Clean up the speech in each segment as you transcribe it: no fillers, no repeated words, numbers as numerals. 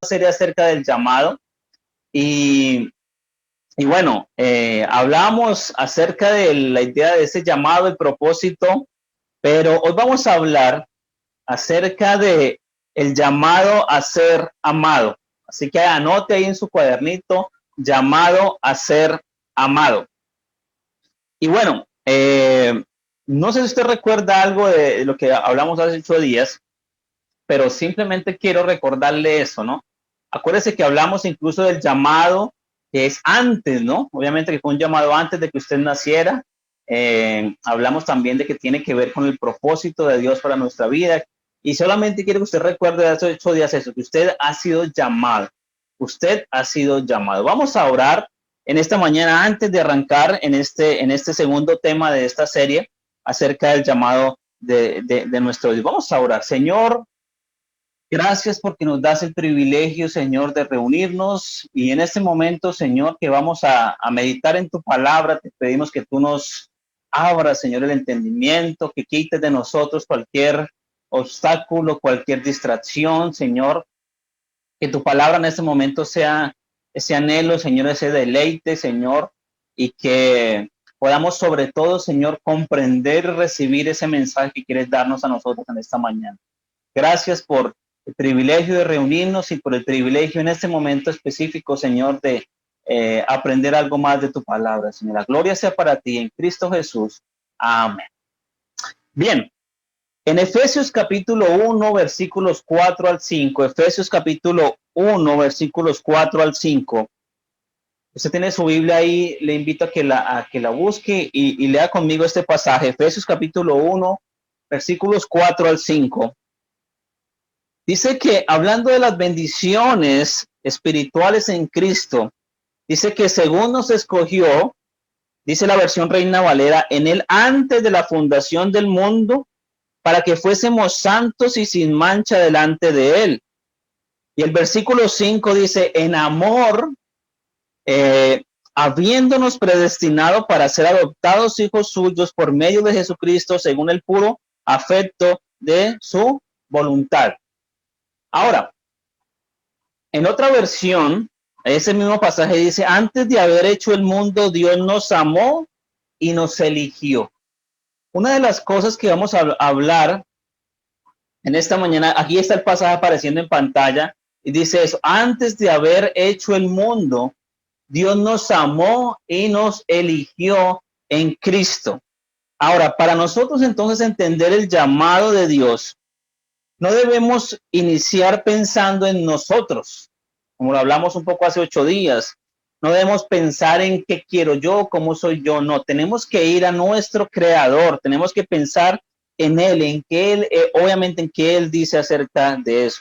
Sería acerca del llamado y, bueno, hablamos acerca de la idea de ese llamado, el propósito, pero hoy vamos a hablar acerca de el llamado a ser amado. Así que anote ahí en su cuadernito, llamado a ser amado. Y bueno, no sé si usted recuerda algo de lo que hablamos hace 8 días, pero simplemente quiero recordarle eso, ¿no? Acuérdese que hablamos incluso del llamado que es antes, ¿no? Obviamente que fue un llamado antes de que usted naciera. Hablamos también de que tiene que ver con el propósito de Dios para nuestra vida. Y solamente quiero que usted recuerde de hace 8 días eso, que usted ha sido llamado. Usted ha sido llamado. Vamos a orar en esta mañana antes de arrancar en este segundo tema de esta serie acerca del llamado de nuestro Dios. Vamos a orar. Señor, gracias porque nos das el privilegio, Señor, de reunirnos y en este momento, Señor, que vamos a meditar en tu palabra, te pedimos que tú nos abras, Señor, el entendimiento, que quites de nosotros cualquier obstáculo, cualquier distracción, Señor, que tu palabra en este momento sea ese anhelo, Señor, ese deleite, Señor, y que podamos sobre todo, Señor, comprender y recibir ese mensaje que quieres darnos a nosotros en esta mañana. Gracias por el privilegio de reunirnos y por el privilegio en este momento específico, Señor, de aprender algo más de tu palabra, Señor. La gloria sea para ti en Cristo Jesús. Amén. Bien, en Efesios capítulo 1, versículos 4 al 5, Efesios capítulo 1, versículos 4 al 5. Usted tiene su Biblia ahí, le invito a que la busque y lea conmigo este pasaje, Efesios capítulo 1, versículos 4 al 5. Dice que hablando de las bendiciones espirituales en Cristo, dice que según nos escogió, dice la versión Reina Valera, en él antes de la fundación del mundo, para que fuésemos santos y sin mancha delante de él. Y el versículo 5 dice, en amor, habiéndonos predestinado para ser adoptados hijos suyos por medio de Jesucristo, según el puro afecto de su voluntad. Ahora, en otra versión, ese mismo pasaje dice, antes de haber hecho el mundo, Dios nos amó y nos eligió. Una de las cosas que vamos a hablar en esta mañana, aquí está el pasaje apareciendo en pantalla, y dice eso, antes de haber hecho el mundo, Dios nos amó y nos eligió en Cristo. Ahora, para nosotros entonces entender el llamado de Dios, no debemos iniciar pensando en nosotros, como lo hablamos un poco hace 8 días. No debemos pensar en qué quiero yo, cómo soy yo. No, tenemos que ir a nuestro Creador. Tenemos que pensar en Él, en que Él, obviamente en qué Él dice acerca de eso.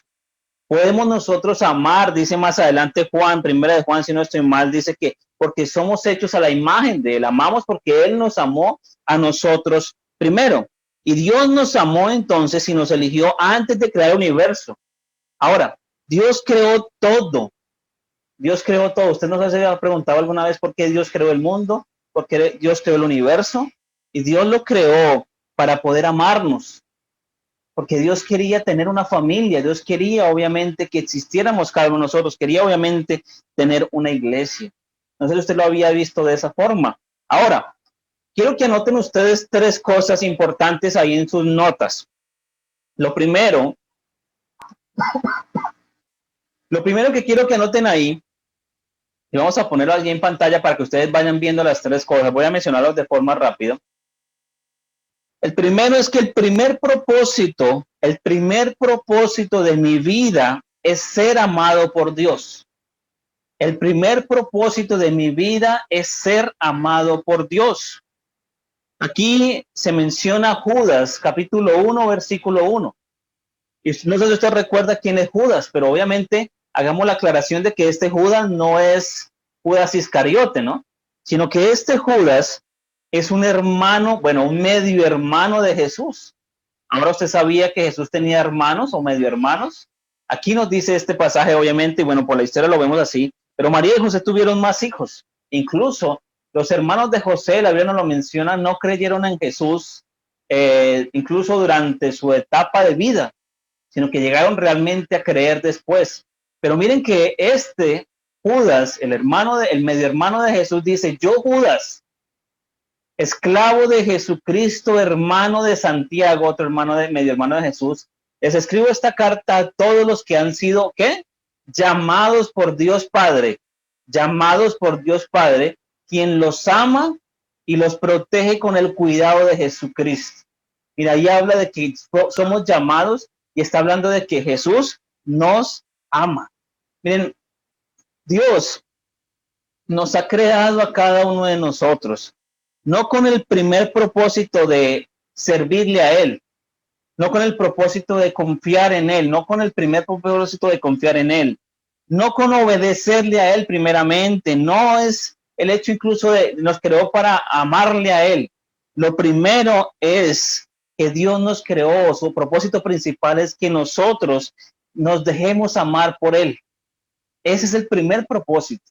Podemos nosotros amar, dice más adelante Juan, primera de Juan, si no estoy mal, dice que porque somos hechos a la imagen de Él. Amamos porque Él nos amó a nosotros primero. Y Dios nos amó entonces y nos eligió antes de crear el universo. Ahora, Dios creó todo. Dios creó todo. ¿Usted nos ha preguntado alguna vez por qué Dios creó el mundo? ¿Por qué Dios creó el universo? Y Dios lo creó para poder amarnos. Porque Dios quería tener una familia. Dios quería obviamente que existiéramos cada uno de nosotros. Quería obviamente tener una iglesia. No sé si usted lo había visto de esa forma. Ahora, quiero que anoten ustedes 3 cosas importantes ahí en sus notas. Lo primero que quiero que anoten ahí, y vamos a ponerlo allí en pantalla para que ustedes vayan viendo las 3 cosas. Voy a mencionarlos de forma rápida. El primero es que el primer propósito de mi vida es ser amado por Dios. El primer propósito de mi vida es ser amado por Dios. Aquí se menciona Judas, capítulo 1, versículo 1. Y no sé si usted recuerda quién es Judas, pero obviamente hagamos la aclaración de que este Judas no es Judas Iscariote, ¿no? Sino que este Judas es un hermano, bueno, un medio hermano de Jesús. Ahora usted sabía que Jesús tenía hermanos o medio hermanos. Aquí nos dice este pasaje, obviamente, y bueno, por la historia lo vemos así, pero María y José tuvieron más hijos. Incluso los hermanos de José, la Biblia nos lo menciona, no creyeron en Jesús incluso durante su etapa de vida, sino que llegaron realmente a creer después. Pero miren que Judas, el medio hermano de Jesús, dice: yo, Judas, esclavo de Jesucristo, hermano de Santiago, otro medio hermano de Jesús, les escribo esta carta a todos los que han sido, ¿qué? Llamados por Dios Padre, quien los ama y los protege con el cuidado de Jesucristo. Mira, ahí habla de que somos llamados y está hablando de que Jesús nos ama. Miren, Dios nos ha creado a cada uno de nosotros, no con el primer propósito de servirle a Él, no con el propósito de confiar en Él, no con el primer propósito de confiar en Él, no con obedecerle a Él primeramente, no es el hecho incluso de nos creó para amarle a Él. Lo primero es que Dios nos creó, su propósito principal es que nosotros nos dejemos amar por Él. Ese es el primer propósito.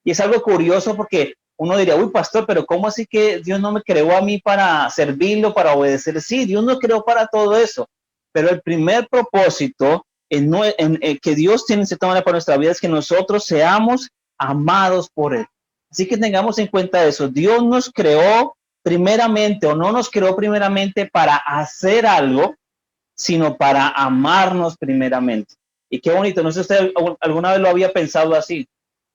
Y es algo curioso porque uno diría: uy, pastor, pero ¿cómo así que Dios no me creó a mí para servirlo, para obedecer? Sí, Dios nos creó para todo eso, pero el primer propósito que Dios tiene en cierta manera para nuestra vida es que nosotros seamos amados por Él. Así que tengamos en cuenta eso. Dios nos creó primeramente, o no nos creó primeramente para hacer algo, sino para amarnos primeramente. Y qué bonito, no sé si usted alguna vez lo había pensado así,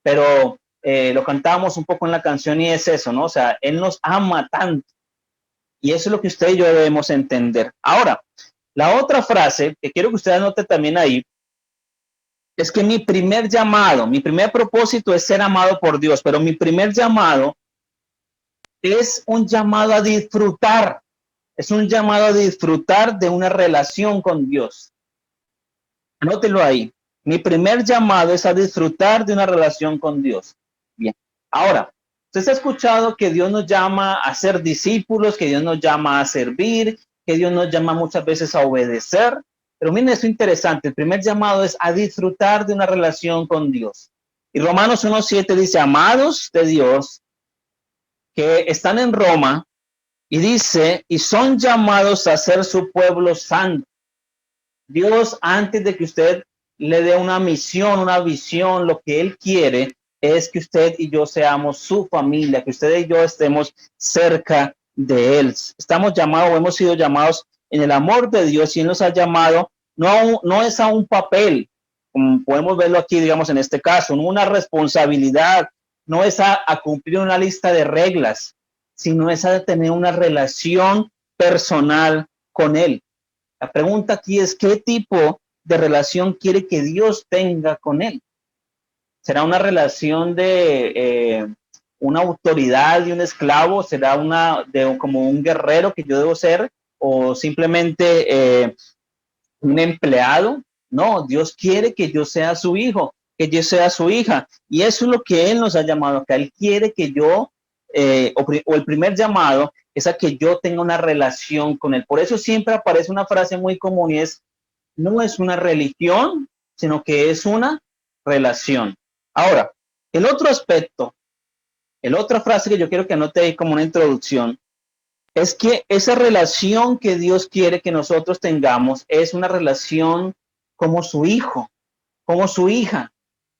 pero lo cantábamos un poco en la canción y es eso, ¿no? O sea, Él nos ama tanto. Y eso es lo que usted y yo debemos entender. Ahora, la otra frase que quiero que usted anote también ahí, es que mi primer llamado, mi primer propósito es ser amado por Dios, pero mi primer llamado es un llamado a disfrutar. Es un llamado a disfrutar de una relación con Dios. Anótelo ahí. Mi primer llamado es a disfrutar de una relación con Dios. Bien. Ahora, usted ha escuchado que Dios nos llama a ser discípulos, que Dios nos llama a servir, que Dios nos llama muchas veces a obedecer. Pero miren, esto interesante. El primer llamado es a disfrutar de una relación con Dios. Y Romanos 1:7 dice: amados de Dios, que están en Roma, y dice, y son llamados a ser su pueblo santo. Dios, antes de que usted le dé una misión, una visión, lo que Él quiere es que usted y yo seamos su familia, que usted y yo estemos cerca de Él. Estamos llamados, o hemos sido llamados en el amor de Dios, y Él nos ha llamado, no es a un papel, como podemos verlo aquí, digamos, en este caso, no una responsabilidad, no es a cumplir una lista de reglas, sino es a tener una relación personal con Él. La pregunta aquí es: ¿qué tipo de relación quiere que Dios tenga con Él? ¿Será una relación de una autoridad de un esclavo? ¿Será como un guerrero que yo debo ser? ¿O simplemente un empleado? No, Dios quiere que yo sea su hijo, que yo sea su hija. Y eso es lo que Él nos ha llamado acá. Él quiere que yo, o el primer llamado es a que yo tenga una relación con Él. Por eso siempre aparece una frase muy común y es: no es una religión, sino que es una relación. Ahora, el otro aspecto, la otra frase que yo quiero que anote ahí como una introducción, es que esa relación que Dios quiere que nosotros tengamos es una relación como su hijo, como su hija.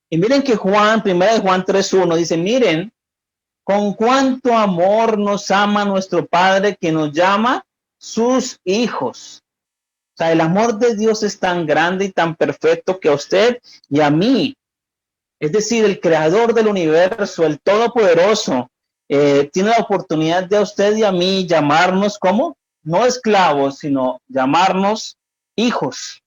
Y miren que Juan 3:1 dice: miren con cuánto amor nos ama nuestro Padre, que nos llama sus hijos. O sea, el amor de Dios es tan grande y tan perfecto que a usted y a mí, es decir, el creador del universo, el todopoderoso, tiene la oportunidad de a usted y a mí llamarnos como, no esclavos, sino llamarnos hijos.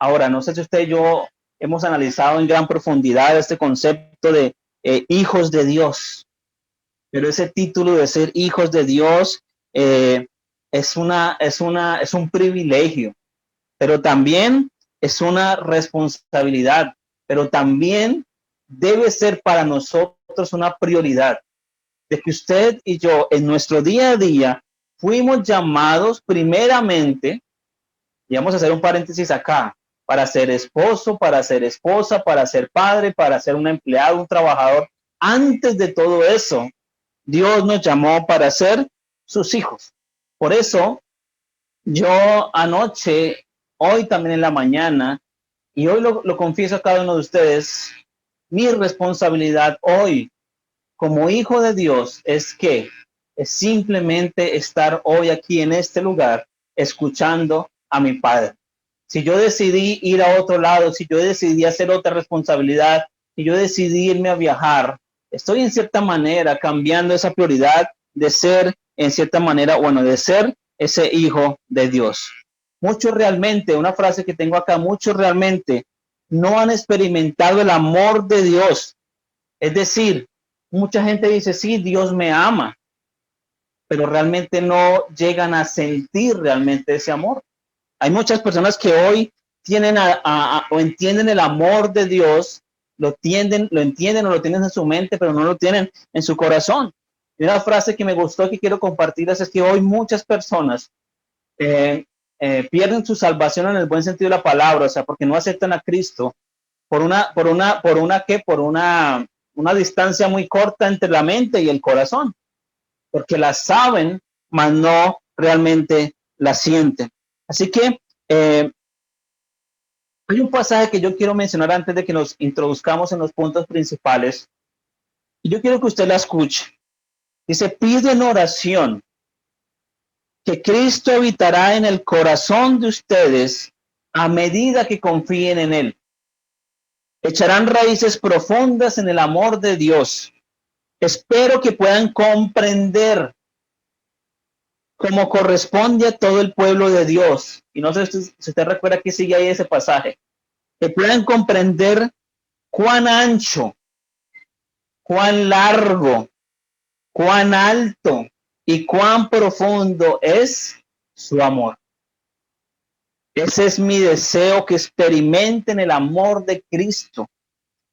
Ahora, no sé si usted y yo hemos analizado en gran profundidad este concepto de hijos de Dios, pero ese título de ser hijos de Dios es un privilegio, pero también es una responsabilidad, pero también debe ser para nosotros una prioridad, de que usted y yo en nuestro día a día fuimos llamados primeramente, y vamos a hacer un paréntesis acá, para ser esposo, para ser esposa, para ser padre, para ser un empleado, un trabajador. Antes de todo eso, Dios nos llamó para ser sus hijos. Por eso Yo anoche, hoy también en la mañana, y hoy lo confieso a cada uno de ustedes, mi responsabilidad hoy como hijo de Dios es simplemente estar hoy aquí en este lugar escuchando a mi Padre. Si yo decidí ir a otro lado, si yo decidí hacer otra responsabilidad, si yo decidí irme a viajar, estoy en cierta manera cambiando esa prioridad de ser en cierta manera, bueno, de ser ese hijo de Dios. Muchos realmente, una frase que tengo acá, muchos realmente no han experimentado el amor de Dios. Es decir, mucha gente dice, sí, Dios me ama, pero realmente no llegan a sentir realmente ese amor. Hay muchas personas que hoy tienen o entienden el amor de Dios, lo entienden o lo tienen en su mente, pero no lo tienen en su corazón. Y una frase que me gustó que quiero compartirles es que hoy muchas personas pierden su salvación en el buen sentido de la palabra, o sea, porque no aceptan a Cristo por una distancia muy corta entre la mente y el corazón, porque la saben, mas no realmente la sienten. Así que hay un pasaje que yo quiero mencionar antes de que nos introduzcamos en los puntos principales, y yo quiero que usted la escuche. Dice, pide en oración que Cristo habitará en el corazón de ustedes a medida que confíen en Él. Echarán raíces profundas en el amor de Dios. Espero que puedan comprender como corresponde a todo el pueblo de Dios. Y no sé si usted recuerda que sigue ahí ese pasaje. Que puedan comprender cuán ancho, cuán largo, cuán alto y cuán profundo es su amor. Ese es mi deseo, que experimenten el amor de Cristo.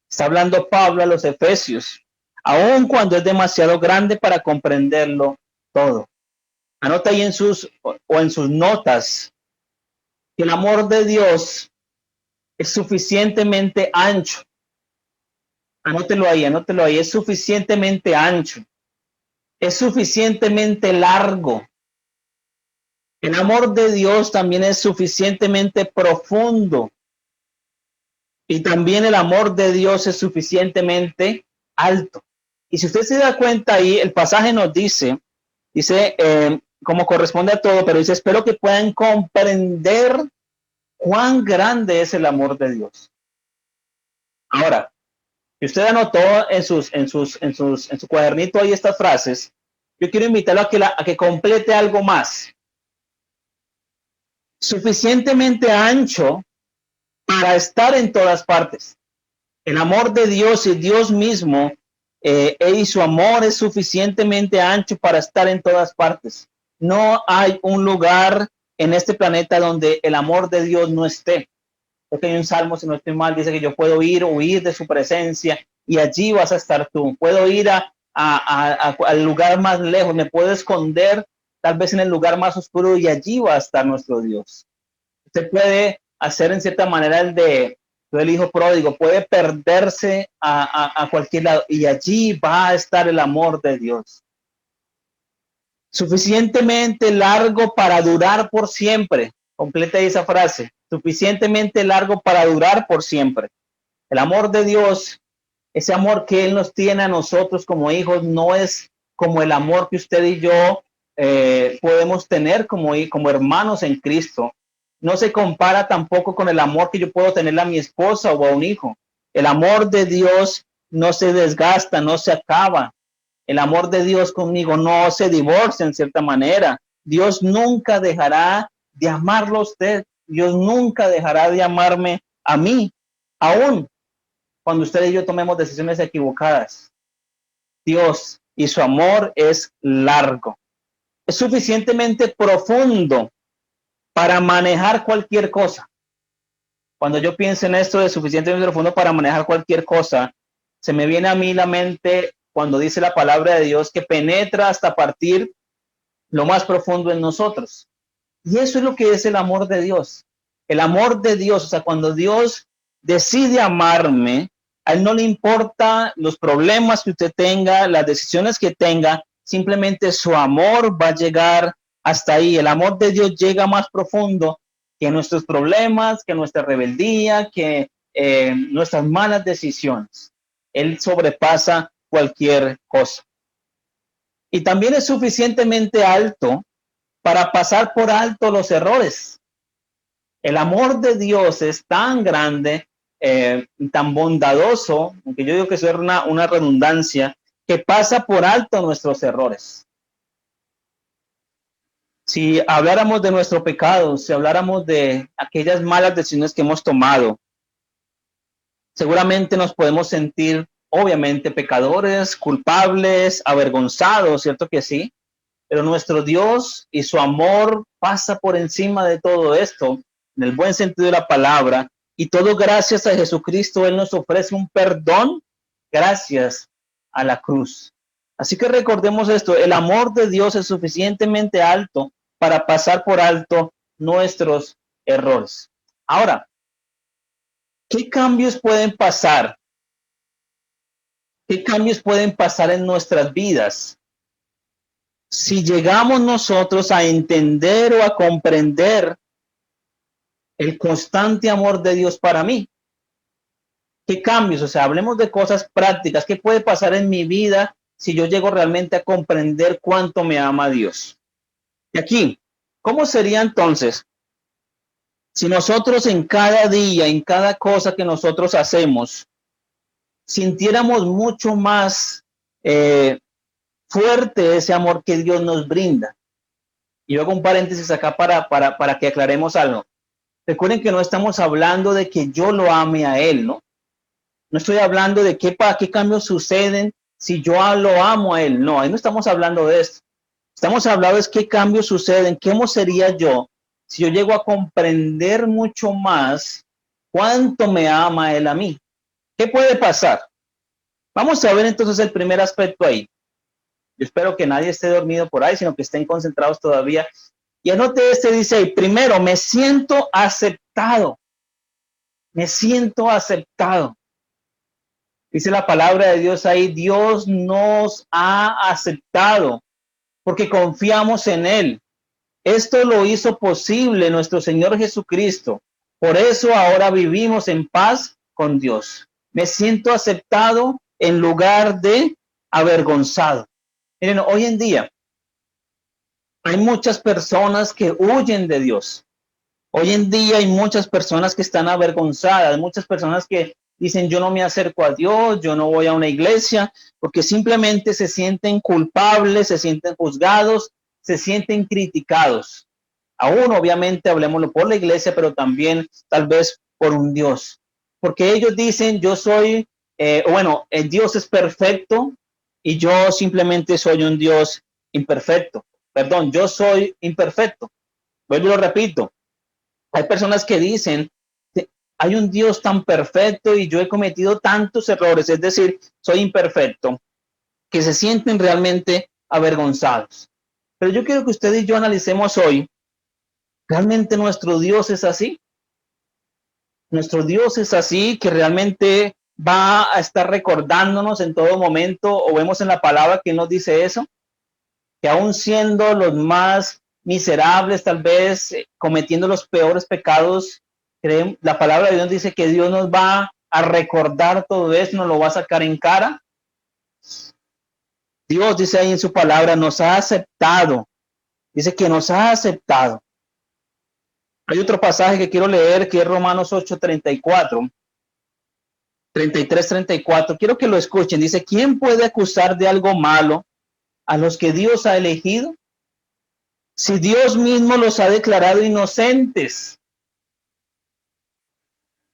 Está hablando Pablo a los Efesios, aun cuando es demasiado grande para comprenderlo todo. Anota ahí en sus notas que el amor de Dios es suficientemente ancho. Anótelo ahí, es suficientemente ancho, es suficientemente largo. El amor de Dios también es suficientemente profundo, y también el amor de Dios es suficientemente alto. Y si usted se da cuenta ahí, el pasaje nos dice como corresponde a todo, pero dice, espero que puedan comprender cuán grande es el amor de Dios. Ahora, si usted anotó en su cuadernito ahí estas frases, yo quiero invitarlo a que complete algo más. Suficientemente ancho para estar en todas partes. El amor de Dios y Dios mismo y su amor es suficientemente ancho para estar en todas partes. No hay un lugar en este planeta donde el amor de Dios no esté. Porque hay un salmo, si no estoy mal, dice que yo puedo huir de su presencia y allí vas a estar tú. Puedo ir al lugar más lejos, me puedo esconder tal vez en el lugar más oscuro y allí va a estar nuestro Dios. Usted puede hacer en cierta manera el hijo pródigo, puede perderse a cualquier lado y allí va a estar el amor de Dios. Suficientemente largo para durar por siempre. Completa esa frase. Suficientemente largo para durar por siempre. El amor de Dios, ese amor que Él nos tiene a nosotros como hijos, no es como el amor que usted y yo podemos tener como hermanos en Cristo. No se compara tampoco con el amor que yo puedo tener a mi esposa o a un hijo. El amor de Dios no se desgasta, no se acaba. El amor de Dios conmigo no se divorcia en cierta manera. Dios nunca dejará de amarlo a usted. Dios nunca dejará de amarme a mí, aún cuando usted y yo tomemos decisiones equivocadas. Dios y su amor es largo. Es suficientemente profundo para manejar cualquier cosa. Cuando yo pienso en esto de suficientemente profundo para manejar cualquier cosa, se me viene a mí la mente cuando dice la palabra de Dios que penetra hasta partir lo más profundo en nosotros. Y eso es lo que es el amor de Dios. El amor de Dios, o sea, cuando Dios decide amarme, a Él no le importa los problemas que usted tenga, las decisiones que tenga, simplemente su amor va a llegar hasta ahí. El amor de Dios llega más profundo que nuestros problemas, que nuestra rebeldía, que nuestras malas decisiones. Él sobrepasa cualquier cosa. Y también es suficientemente alto para pasar por alto los errores. El amor de Dios es tan grande, tan bondadoso, aunque yo digo que eso es una redundancia, que pasa por alto nuestros errores. Si habláramos de nuestro pecado, si habláramos de aquellas malas decisiones que hemos tomado, seguramente nos podemos sentir, obviamente, pecadores, culpables, avergonzados, ¿cierto que sí? Pero nuestro Dios y su amor pasa por encima de todo esto, en el buen sentido de la palabra, y todo gracias a Jesucristo. Él nos ofrece un perdón gracias a la cruz. Así que recordemos esto, el amor de Dios es suficientemente alto para pasar por alto nuestros errores. Ahora, ¿qué cambios pueden pasar? ¿Qué cambios pueden pasar en nuestras vidas si llegamos nosotros a entender o a comprender el constante amor de Dios para mí? ¿Qué cambios? O sea, hablemos de cosas prácticas. ¿Qué puede pasar en mi vida si yo llego realmente a comprender cuánto me ama Dios? Y aquí, ¿cómo sería entonces si nosotros en cada día, en cada cosa que nosotros hacemos, sintiéramos mucho más fuerte ese amor que Dios nos brinda? Y yo hago un paréntesis acá para que aclaremos algo. Recuerden que no estamos hablando de que yo lo ame a Él, ¿no? No estoy hablando de qué cambios suceden si yo lo amo a Él. No, ahí no estamos hablando de esto. Estamos hablando de qué cambios suceden, cómo sería yo si yo llego a comprender mucho más cuánto me ama Él a mí. ¿Qué puede pasar? Vamos a ver entonces el primer aspecto ahí. Yo espero que nadie esté dormido por ahí, sino que estén concentrados todavía. Y anote dice ahí, primero, me siento aceptado. Me siento aceptado. Dice la palabra de Dios ahí, Dios nos ha aceptado porque confiamos en Él. Esto lo hizo posible nuestro Señor Jesucristo. Por eso ahora vivimos en paz con Dios. Me siento aceptado en lugar de avergonzado. Miren, hoy en día hay muchas personas que huyen de Dios. Hoy en día hay muchas personas que están avergonzadas, muchas personas que dicen yo no me acerco a Dios, yo no voy a una iglesia, porque simplemente se sienten culpables, se sienten juzgados, se sienten criticados. Aún obviamente hablemoslo por la iglesia, pero también tal vez por un Dios. Porque ellos dicen yo soy, el Dios es perfecto y yo simplemente soy un Dios imperfecto. Perdón, yo soy imperfecto. Vuelvo y lo repito. Hay personas que dicen, hay un Dios tan perfecto y yo he cometido tantos errores, es decir, soy imperfecto, que se sienten realmente avergonzados. Pero yo quiero que usted y yo analicemos hoy, ¿realmente nuestro Dios es así? Nuestro Dios es así, que realmente va a estar recordándonos en todo momento, o vemos en la palabra que nos dice eso, que aún siendo los más miserables, tal vez cometiendo los peores pecados, la palabra de Dios dice que Dios nos va a recordar todo eso, nos lo va a sacar en cara. Dios dice ahí en su palabra, nos ha aceptado, dice que nos ha aceptado. Hay otro pasaje que quiero leer que es Romanos 8:34, 33-34. Quiero que lo escuchen. Dice, ¿quién puede acusar de algo malo a los que Dios ha elegido? Si Dios mismo los ha declarado inocentes,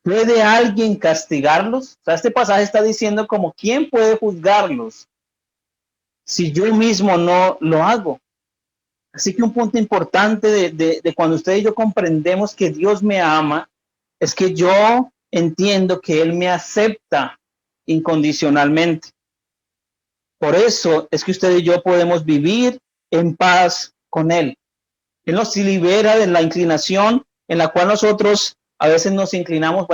¿puede alguien castigarlos? O sea, este pasaje está diciendo como, ¿quién puede juzgarlos si yo mismo no lo hago? Así que un punto importante de cuando usted y yo comprendemos que Dios me ama, es que yo entiendo que Él me acepta incondicionalmente. Por eso es que usted y yo podemos vivir en paz con Él. Él nos libera de la inclinación en la cual nosotros a veces nos inclinamos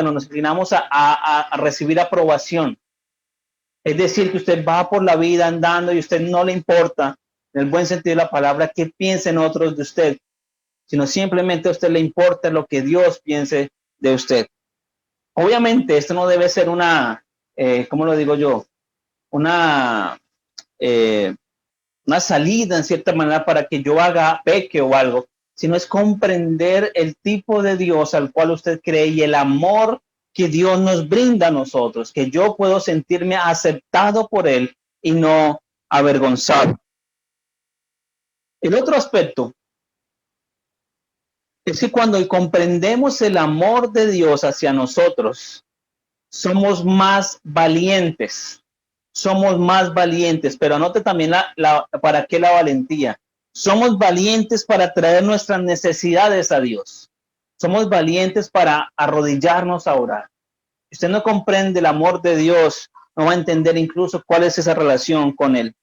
a recibir aprobación. Es decir, que usted va por la vida andando y a usted no le importa en el buen sentido de la palabra, qué piensen otros de usted, sino simplemente a usted le importa lo que Dios piense de usted. Obviamente, esto no debe ser una, ¿cómo lo digo yo? Una, eh, una salida en cierta manera para que yo haga peque o algo, sino es comprender el tipo de Dios al cual usted cree y el amor que Dios nos brinda a nosotros, que yo puedo sentirme aceptado por Él y no avergonzado. El otro aspecto es que cuando comprendemos el amor de Dios hacia nosotros, somos más valientes. Somos más valientes, pero anote también para qué la valentía. Somos valientes para traer nuestras necesidades a Dios. Somos valientes para arrodillarnos a orar. Si usted no comprende el amor de Dios, no va a entender incluso cuál es esa relación con Él.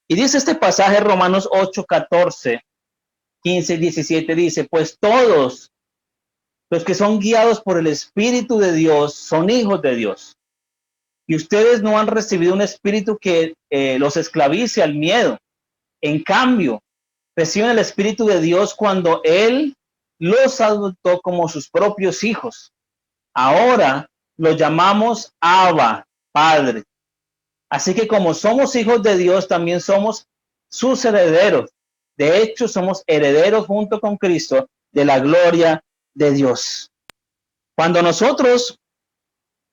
Y dice este pasaje, Romanos 8, 14, 15 y 17, dice, pues todos los que son guiados por el Espíritu de Dios son hijos de Dios. Y ustedes no han recibido un espíritu que los esclavice al miedo. En cambio, reciben el Espíritu de Dios cuando Él los adoptó como sus propios hijos. Ahora lo llamamos Abba, Padre. Así que como somos hijos de Dios, también somos sus herederos. De hecho, somos herederos junto con Cristo de la gloria de Dios. Cuando nosotros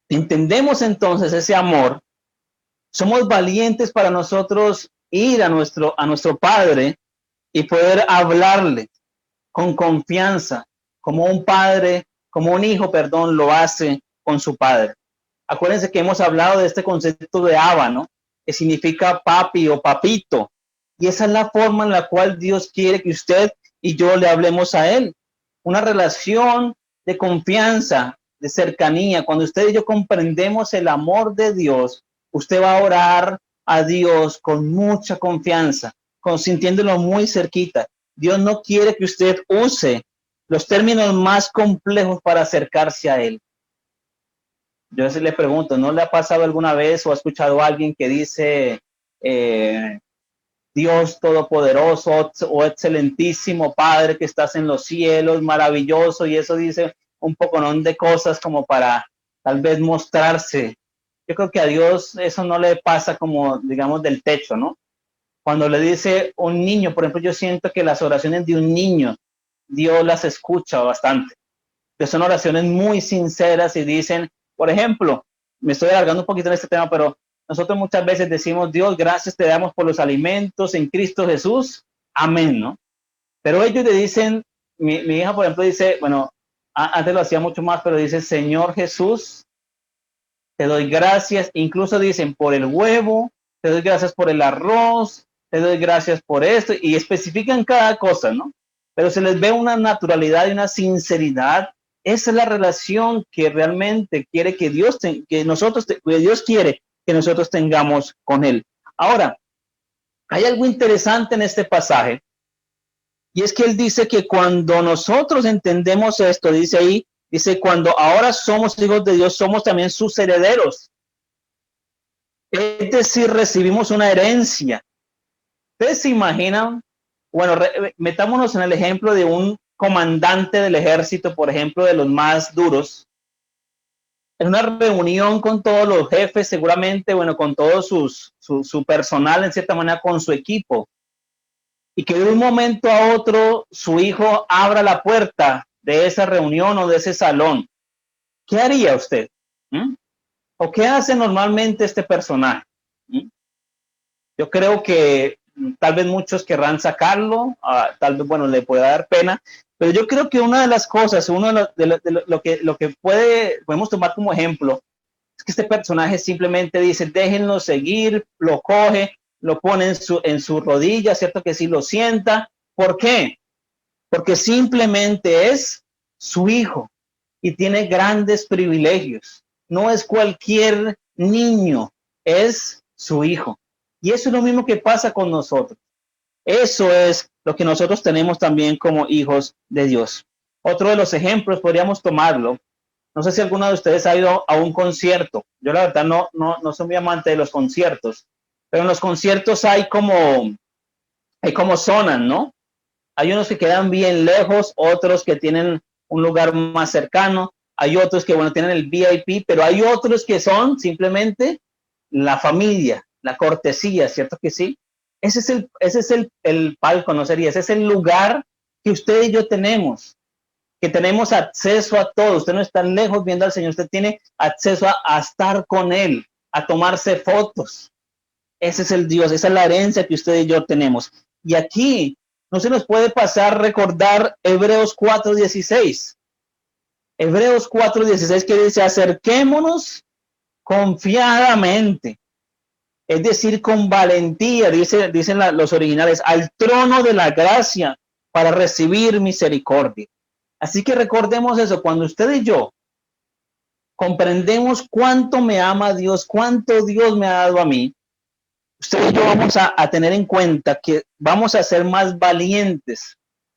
entendemos entonces ese amor, somos valientes para nosotros ir a nuestro Padre y poder hablarle con confianza, como un padre, como un hijo, perdón, lo hace con su padre. Acuérdense que hemos hablado de este concepto de Abba, ¿no? Que significa papi o papito. Y esa es la forma en la cual Dios quiere que usted y yo le hablemos a Él. Una relación de confianza, de cercanía. Cuando usted y yo comprendemos el amor de Dios, usted va a orar a Dios con mucha confianza, sintiéndolo muy cerquita. Dios no quiere que usted use los términos más complejos para acercarse a Él. Yo a veces le pregunto, ¿no le ha pasado alguna vez o ha escuchado a alguien que dice Dios Todopoderoso o excelentísimo Padre que estás en los cielos, maravilloso? Y eso dice un poco ¿no? de cosas como para tal vez mostrarse. Yo creo que a Dios eso no le pasa como, digamos, del techo, ¿no? Cuando le dice un niño, por ejemplo, yo siento que las oraciones de un niño, Dios las escucha bastante. Que son oraciones muy sinceras y dicen, por ejemplo, me estoy alargando un poquito en este tema, pero nosotros muchas veces decimos, Dios, gracias te damos por los alimentos en Cristo Jesús. Amén, ¿no? Pero ellos le dicen, mi hija, por ejemplo, dice, bueno, antes lo hacía mucho más, pero dice, Señor Jesús, te doy gracias. Incluso dicen, por el huevo, te doy gracias por el arroz, te doy gracias por esto, y especifican cada cosa, ¿no? Pero se les ve una naturalidad y una sinceridad. Esa es la relación que realmente quiere que Dios, que Dios quiere que nosotros tengamos con Él. Ahora, hay algo interesante en este pasaje, y es que Él dice que cuando nosotros entendemos esto, dice ahí, dice, cuando ahora somos hijos de Dios, somos también sus herederos. Es decir, recibimos una herencia. ¿Ustedes se imaginan? Bueno, metámonos en el ejemplo de un comandante del ejército, por ejemplo, de los más duros, en una reunión con todos los jefes, seguramente, bueno, con todo su personal, en cierta manera, con su equipo, y que de un momento a otro su hijo abra la puerta de esa reunión o de ese salón. ¿Qué haría usted? ¿O qué hace normalmente este personaje? Yo creo que tal vez muchos querrán sacarlo, tal vez, bueno, le pueda dar pena, pero yo creo que una de las cosas, uno de lo que podemos tomar como ejemplo, es que este personaje simplemente dice, déjenlo seguir, lo coge, lo pone en su rodilla, ¿cierto? Que sí lo sienta. ¿Por qué? Porque simplemente es su hijo y tiene grandes privilegios. No es cualquier niño, es su hijo. Y eso es lo mismo que pasa con nosotros. Eso es lo que nosotros tenemos también como hijos de Dios. Otro de los ejemplos podríamos tomarlo. No sé si alguno de ustedes ha ido a un concierto. Yo la verdad no soy muy amante de los conciertos, pero en los conciertos hay como hay como zonas, ¿no? Hay unos que quedan bien lejos, otros que tienen un lugar más cercano, hay otros que, bueno, tienen el VIP, pero hay otros que son simplemente la familia, la cortesía, ¿cierto que sí? Ese es el palco, no sería, ese es el lugar que usted y yo tenemos, que tenemos acceso a todo. Usted no está lejos viendo al Señor, usted tiene acceso a estar con Él, a tomarse fotos. Ese es el Dios, esa es la herencia que usted y yo tenemos. Y aquí no se nos puede pasar recordar Hebreos 4:16. Hebreos 4:16 que dice, acerquémonos confiadamente, es decir, con valentía, dicen los originales, al trono de la gracia para recibir misericordia. Así que recordemos eso, cuando usted y yo comprendemos cuánto me ama Dios, cuánto Dios me ha dado a mí, usted y yo vamos a tener en cuenta que vamos a ser más valientes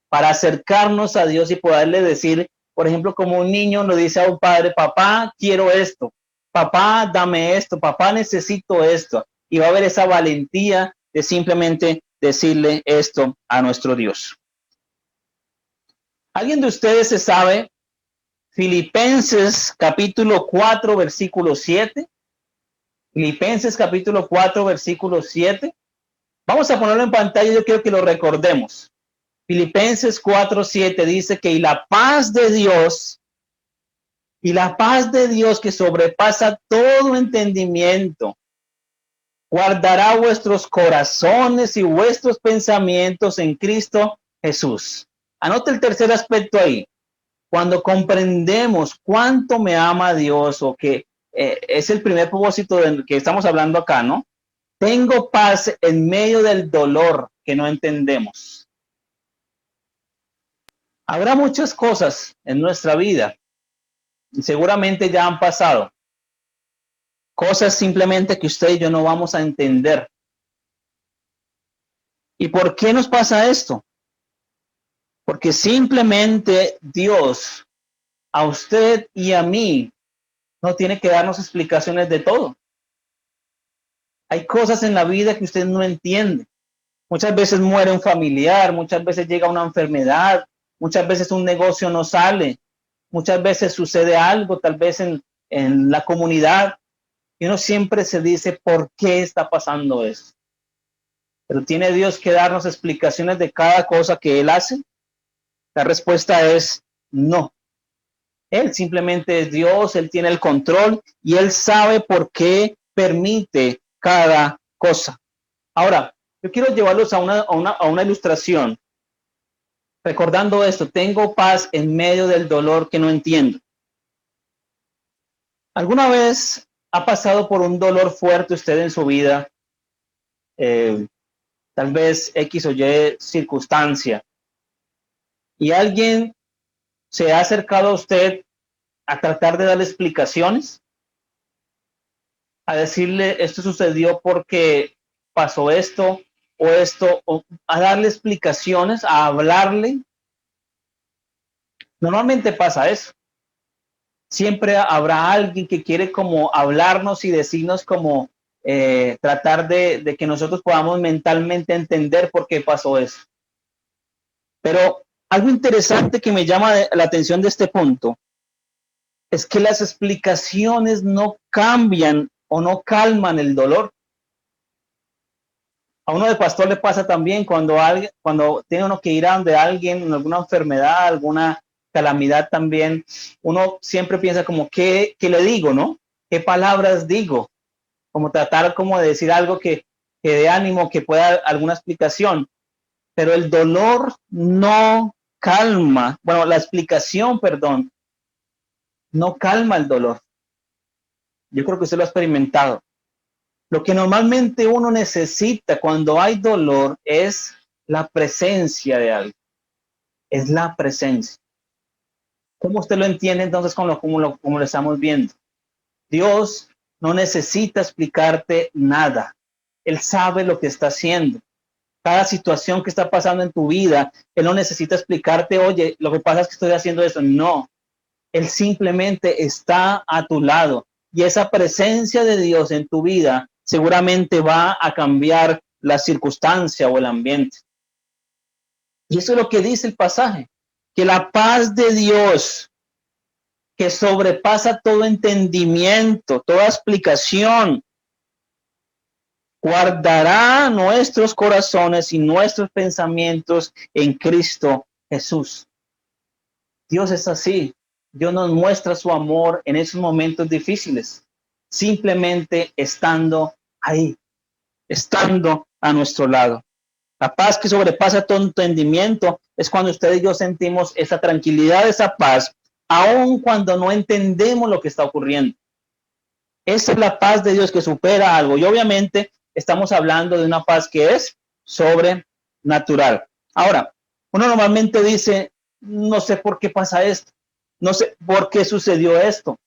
para acercarnos a Dios y poderle decir, por ejemplo, como un niño lo dice a un padre, papá, quiero esto, papá, dame esto, papá, necesito esto. Y va a haber esa valentía de simplemente decirle esto a nuestro Dios. ¿Alguien de ustedes se sabe Filipenses capítulo 4, versículo 7? Filipenses capítulo 4, versículo 7. Vamos a ponerlo en pantalla, yo quiero que lo recordemos. Filipenses 4:7 dice que y la paz de Dios que sobrepasa todo entendimiento, guardará vuestros corazones y vuestros pensamientos en Cristo Jesús. Anote el tercer aspecto ahí. Cuando comprendemos cuánto me ama Dios, o que es el primer propósito del que estamos hablando acá, ¿no? Tengo paz en medio del dolor que no entendemos. Habrá muchas cosas en nuestra vida y seguramente ya han pasado. Cosas simplemente que usted y yo no vamos a entender. ¿Y por qué nos pasa esto? Porque simplemente Dios, a usted y a mí, no tiene que darnos explicaciones de todo. Hay cosas en la vida que usted no entiende. Muchas veces muere un familiar, muchas veces llega una enfermedad, muchas veces un negocio no sale, muchas veces sucede algo, tal vez en la comunidad, y uno siempre se dice, ¿por qué está pasando esto? Pero ¿tiene Dios que darnos explicaciones de cada cosa que Él hace? La respuesta es no. Él simplemente es Dios, Él tiene el control y Él sabe por qué permite cada cosa. Ahora, yo quiero llevarlos a una ilustración. Recordando esto, tengo paz en medio del dolor que no entiendo. ¿Alguna vez ha pasado por un dolor fuerte usted en su vida? Tal vez X o Y circunstancia. Y alguien se ha acercado a usted a tratar de darle explicaciones, a decirle esto sucedió porque pasó esto, o a darle explicaciones, a hablarle. Normalmente pasa eso. Siempre habrá alguien que quiere como hablarnos y decirnos como tratar de que nosotros podamos mentalmente entender por qué pasó eso. Pero algo interesante que me llama la atención de este punto es que las explicaciones no cambian o no calman el dolor. A uno de pastor le pasa también cuando tiene uno que ir a donde alguien en alguna enfermedad, alguna calamidad también, uno siempre piensa como, ¿qué le digo, no? ¿Qué palabras digo? Como tratar como de decir algo que dé ánimo, que pueda alguna explicación. Pero el dolor no calma, bueno, la explicación, perdón, no calma el dolor. Yo creo que usted lo ha experimentado. Lo que normalmente uno necesita cuando hay dolor es la presencia de algo. Es la presencia. ¿Cómo usted lo entiende entonces como lo estamos viendo? Dios no necesita explicarte nada. Él sabe lo que está haciendo. Cada situación que está pasando en tu vida, Él no necesita explicarte, oye, lo que pasa es que estoy haciendo eso. No. Él simplemente está a tu lado. Y esa presencia de Dios en tu vida seguramente va a cambiar la circunstancia o el ambiente. Y eso es lo que dice el pasaje, que la paz de Dios, que sobrepasa todo entendimiento, toda explicación, guardará nuestros corazones y nuestros pensamientos en Cristo Jesús. Dios es así. Dios nos muestra su amor en esos momentos difíciles, simplemente estando ahí, estando a nuestro lado. La paz que sobrepasa todo entendimiento es cuando usted y yo sentimos esa tranquilidad, esa paz, aun cuando no entendemos lo que está ocurriendo. Esa es la paz de Dios que supera algo. Y obviamente estamos hablando de una paz que es sobrenatural. Ahora, uno normalmente dice, no sé por qué pasa esto, no sé por qué sucedió esto.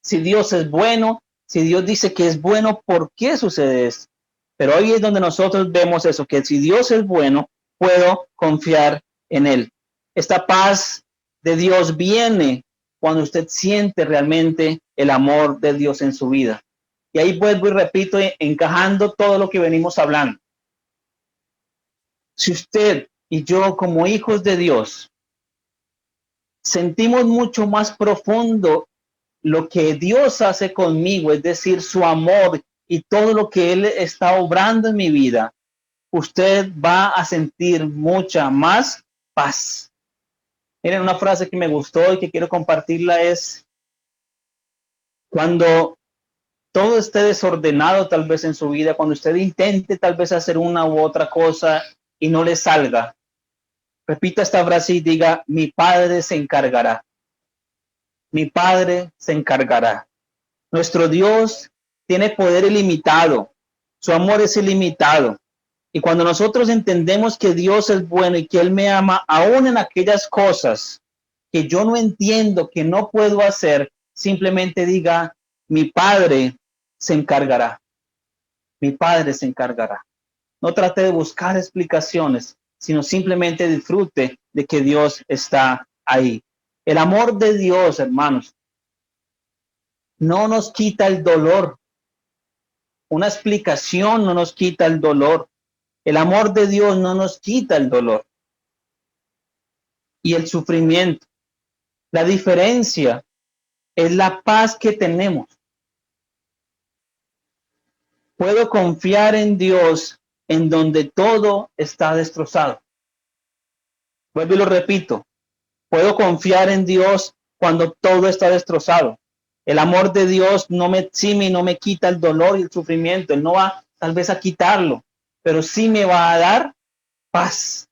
Si Dios es bueno, si Dios dice que es bueno, ¿por qué sucede esto? Pero hoy es donde nosotros vemos eso, que si Dios es bueno, puedo confiar en Él. Esta paz de Dios viene cuando usted siente realmente el amor de Dios en su vida. Y ahí vuelvo y repito, encajando todo lo que venimos hablando. Si usted y yo como hijos de Dios sentimos mucho más profundo lo que Dios hace conmigo, es decir, su amor y todo lo que Él está obrando en mi vida, usted va a sentir mucha más paz. Miren, una frase que me gustó y que quiero compartirla es, cuando todo esté desordenado tal vez en su vida, cuando usted intente tal vez hacer una u otra cosa y no le salga, repita esta frase y diga, mi Padre se encargará. Mi Padre se encargará. Nuestro Dios tiene poder ilimitado. Su amor es ilimitado. Y cuando nosotros entendemos que Dios es bueno y que Él me ama, aún en aquellas cosas que yo no entiendo, que no puedo hacer, simplemente diga, mi Padre se encargará. Mi Padre se encargará. No trate de buscar explicaciones, sino simplemente disfrute de que Dios está ahí. El amor de Dios, hermanos, no nos quita el dolor. Una explicación no nos quita el dolor. El amor de Dios no nos quita el dolor y el sufrimiento. La diferencia es la paz que tenemos. Puedo confiar en Dios en donde todo está destrozado. Vuelvo y lo repito. Puedo confiar en Dios cuando todo está destrozado. El amor de Dios no me exime y no me quita el dolor y el sufrimiento. Él no va tal vez a quitarlo, pero sí me va a dar paz.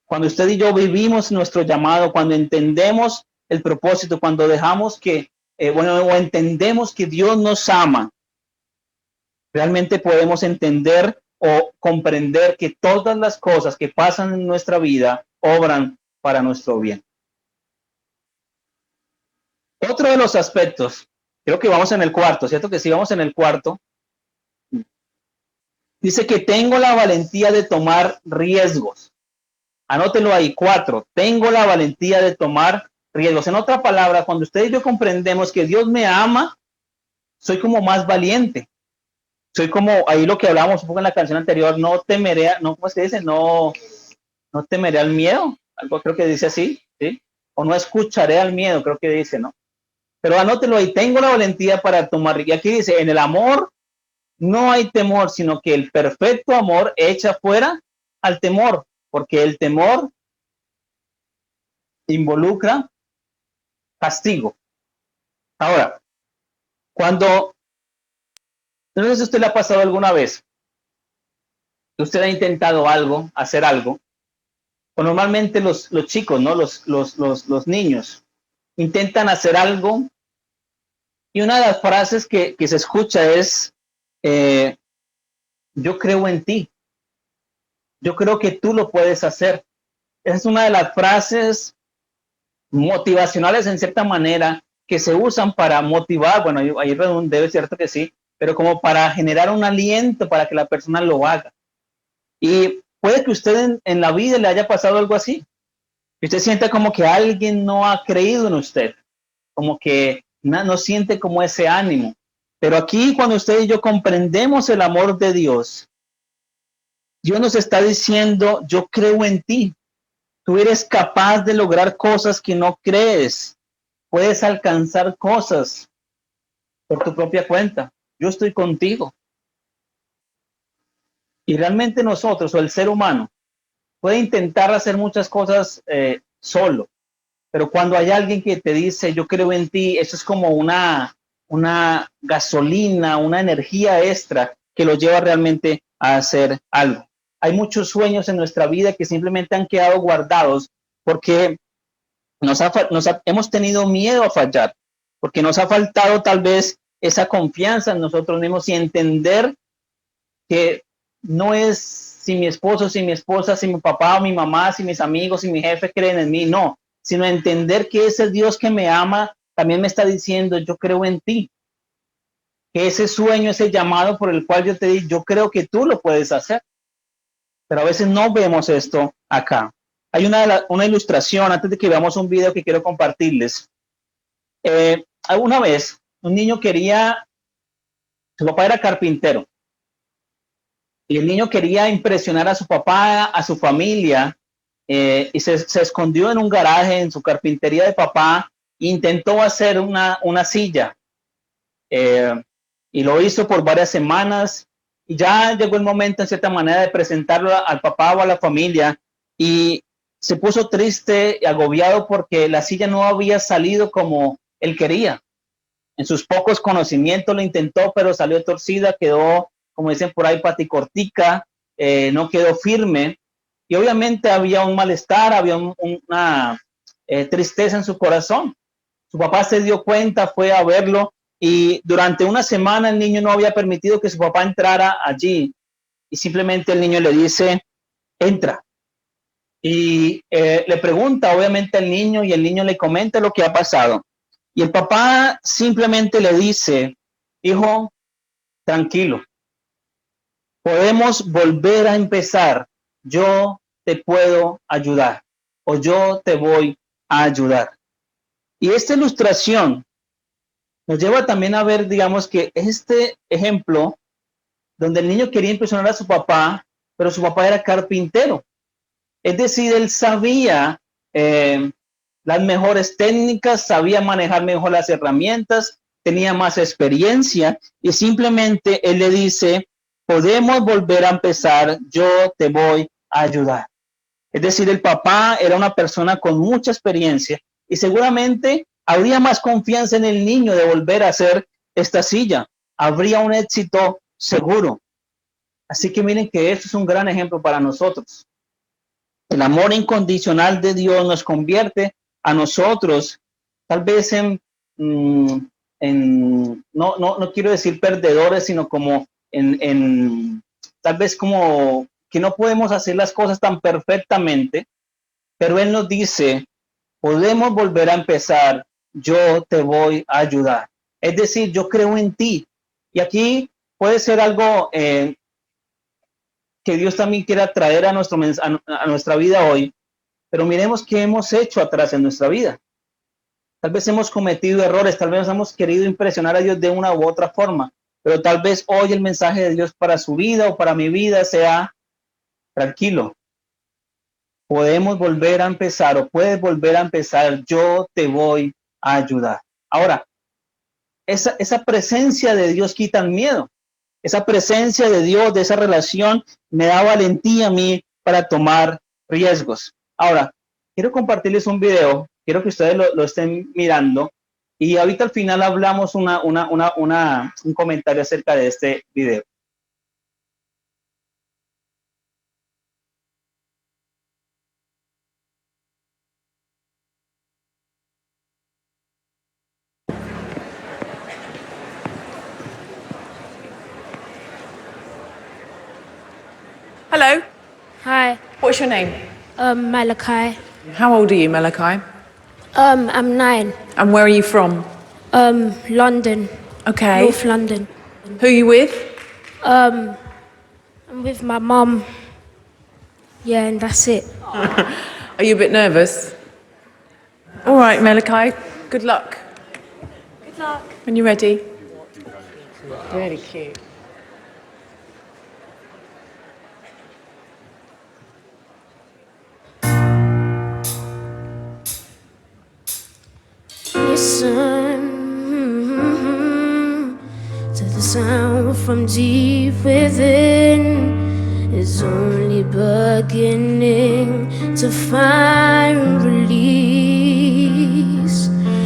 Cuando usted y yo vivimos nuestro llamado, cuando entendemos el propósito, cuando dejamos que, o entendemos que Dios nos ama, realmente podemos entender o comprender que todas las cosas que pasan en nuestra vida obran para nuestro bien. Otro de los aspectos, creo que vamos en el cuarto, ¿cierto? Que sí, vamos en el cuarto. Dice que tengo la valentía de tomar riesgos. Anótelo ahí, 4. Tengo la valentía de tomar riesgos. En otra palabra, cuando usted y yo comprendemos que Dios me ama, soy como más valiente. Soy como, ahí lo que hablábamos un poco en la canción anterior, no temeré, no, ¿cómo se dice? No temeré al miedo. Algo creo que dice así, ¿sí? O no escucharé al miedo, creo que dice, ¿no? Pero anótelo ahí, tengo la valentía para tomar riesgos. Y aquí dice, en el amor no hay temor, sino que el perfecto amor echa fuera al temor, porque el temor involucra castigo. Ahora, cuando, no sé si usted le ha pasado alguna vez, que usted ha intentado algo, hacer algo, o normalmente los chicos, ¿no? Los niños intentan hacer algo y una de las frases que se escucha es, yo creo en ti, yo creo que tú lo puedes hacer. Esa es una de las frases motivacionales en cierta manera que se usan para motivar, bueno, ahí redondeo, es cierto que sí, pero como para generar un aliento para que la persona lo haga. Y puede que usted en la vida le haya pasado algo así. Que usted siente como que alguien no ha creído en usted, como que no siente como ese ánimo. Pero aquí cuando usted y yo comprendemos el amor de Dios, Dios nos está diciendo, yo creo en ti. Tú eres capaz de lograr cosas que no crees. Puedes alcanzar cosas por tu propia cuenta. Yo estoy contigo. Y realmente nosotros o el ser humano puede intentar hacer muchas cosas solo, pero cuando hay alguien que te dice, yo creo en ti, eso es como una gasolina, una energía extra que lo lleva realmente a hacer algo. Hay muchos sueños en nuestra vida que simplemente han quedado guardados porque hemos tenido miedo a fallar, porque nos ha faltado tal vez esa confianza en nosotros mismos y entender que no es si mi esposo, si mi esposa, si mi papá o mi mamá, si mis amigos, si mi jefe creen en mí, no, sino entender que ese Dios que me ama también me está diciendo, yo creo en ti, que ese sueño, ese llamado por el cual yo te di, yo creo que tú lo puedes hacer, pero a veces no vemos esto acá. Hay una ilustración, antes de que veamos un video que quiero compartirles. Alguna vez un niño su papá era carpintero, y el niño quería impresionar a su papá, a su familia, y se escondió en un garaje en su carpintería de papá, e intentó hacer una silla, eh, y lo hizo por varias semanas, y ya llegó el momento, en cierta manera, de presentarlo al papá o a la familia, y se puso triste y agobiado porque la silla no había salido como él quería. En sus pocos conocimientos lo intentó, pero salió torcida, quedó, como dicen por ahí, paticortica, no quedó firme. Y obviamente había un malestar, había una tristeza en su corazón. Su papá se dio cuenta, fue a verlo y durante una semana el niño no había permitido que su papá entrara allí. Y simplemente el niño le dice, entra. Y le pregunta obviamente al niño y el niño le comenta lo que ha pasado. Y el papá simplemente le dice, hijo, tranquilo, podemos volver a empezar. Yo te puedo ayudar o yo te voy a ayudar. Y esta ilustración nos lleva también a ver, digamos, que este ejemplo donde el niño quería impresionar a su papá, pero su papá era carpintero. Es decir, él sabía las mejores técnicas, sabía manejar mejor las herramientas, tenía más experiencia y simplemente él le dice, podemos volver a empezar, yo te voy a ayudar. Es decir, el papá era una persona con mucha experiencia y seguramente habría más confianza en el niño de volver a hacer esta silla. Habría un éxito seguro. Así que miren que esto es un gran ejemplo para nosotros. El amor incondicional de Dios nos convierte a nosotros, tal vez no quiero decir perdedores, sino como tal vez como que no podemos hacer las cosas tan perfectamente, pero Él nos dice, podemos volver a empezar, yo te voy a ayudar. Es decir, yo creo en ti. Y aquí puede ser algo que Dios también quiera traer a nuestra vida hoy, pero miremos qué hemos hecho atrás en nuestra vida. Tal vez hemos cometido errores, tal vez hemos querido impresionar a Dios de una u otra forma, pero tal vez hoy el mensaje de Dios para su vida o para mi vida sea, tranquilo, podemos volver a empezar o puedes volver a empezar, yo te voy a ayudar. Ahora, esa presencia de Dios quita el miedo. Esa presencia de Dios, de esa relación, me da valentía a mí para tomar riesgos. Ahora, quiero compartirles un video, quiero que ustedes lo estén mirando y ahorita al final hablamos un comentario acerca de este video. Hello. Hi, What's your name? Malachi. How old are you, Malachi? I'm 9. And where are you from? London, Okay. North London. Who are you with? I'm with my mum. Yeah, and that's it. Are you a bit nervous? All right, Malachi. Good luck. Good luck. When you're ready. Really cute. Listen to the sound from deep within. Is only beginning to find release.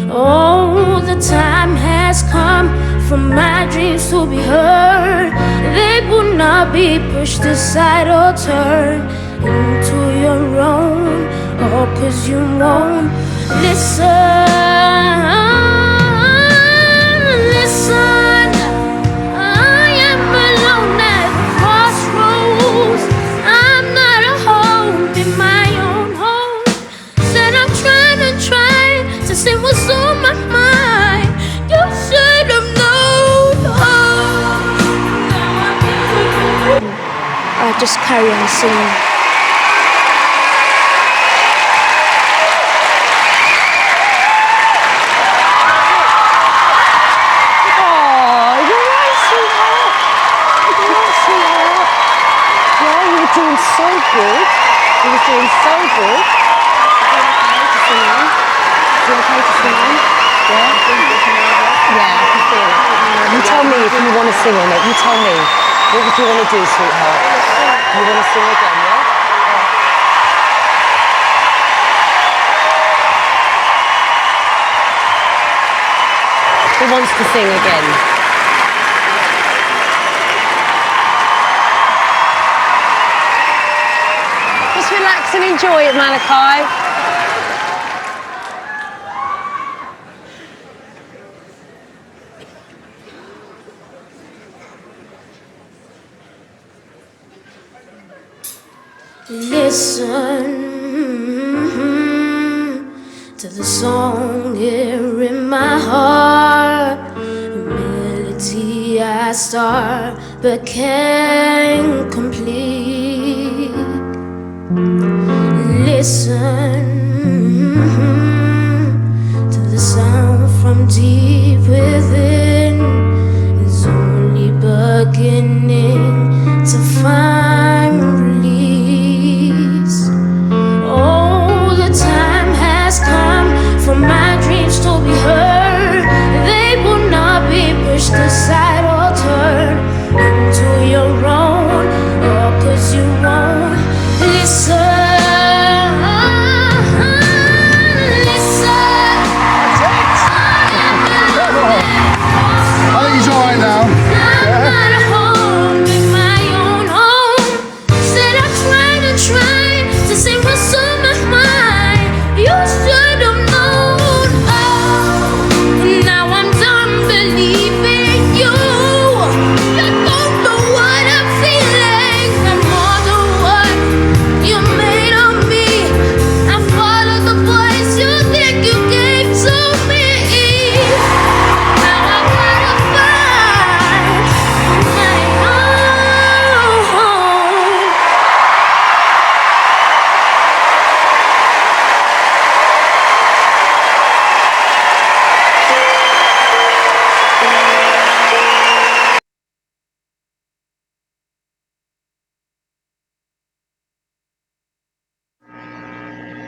Oh, the time has come for my dreams to be heard. They will not be pushed aside or turned into your own. Oh, 'cause you won't listen. Listen, I am alone at the crossroads. I'm not at home in my own home. Said I'm trying to say what's on my mind. You should have known. I just carry on singing. So good. He was doing so good. Is it okay to sing on? Yeah? Yeah, I can feel it. You tell me if you want to sing on it. You tell me. What would you want to do, sweetheart? You want to sing again, yeah? Who wants to sing again? Relax and enjoy it, Malachi. Listen to the song here in my heart. A melody I start but can't complete. Listen to the sound from deep within. Is only beginning to find release. Oh, the time has come for my dreams to be heard. They will not be pushed aside or turned into your own. Oh, 'cause you won't listen.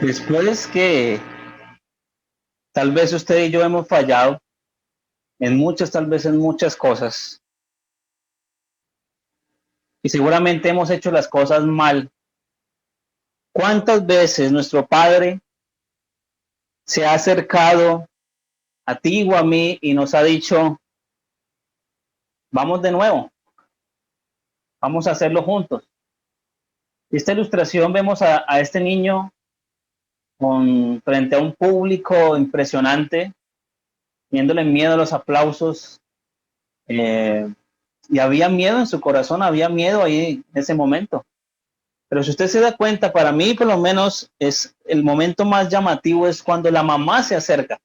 Después que tal vez usted y yo hemos fallado en muchas, tal vez en muchas cosas, y seguramente hemos hecho las cosas mal. ¿Cuántas veces nuestro Padre se ha acercado a ti o a mí y nos ha dicho, vamos de nuevo, vamos a hacerlo juntos? Esta ilustración vemos a este niño frente a un público impresionante, viéndole miedo a los aplausos, y había miedo en su corazón, había miedo ahí en ese momento. Pero si usted se da cuenta, para mí por lo menos es el momento más llamativo es cuando la mamá se acerca,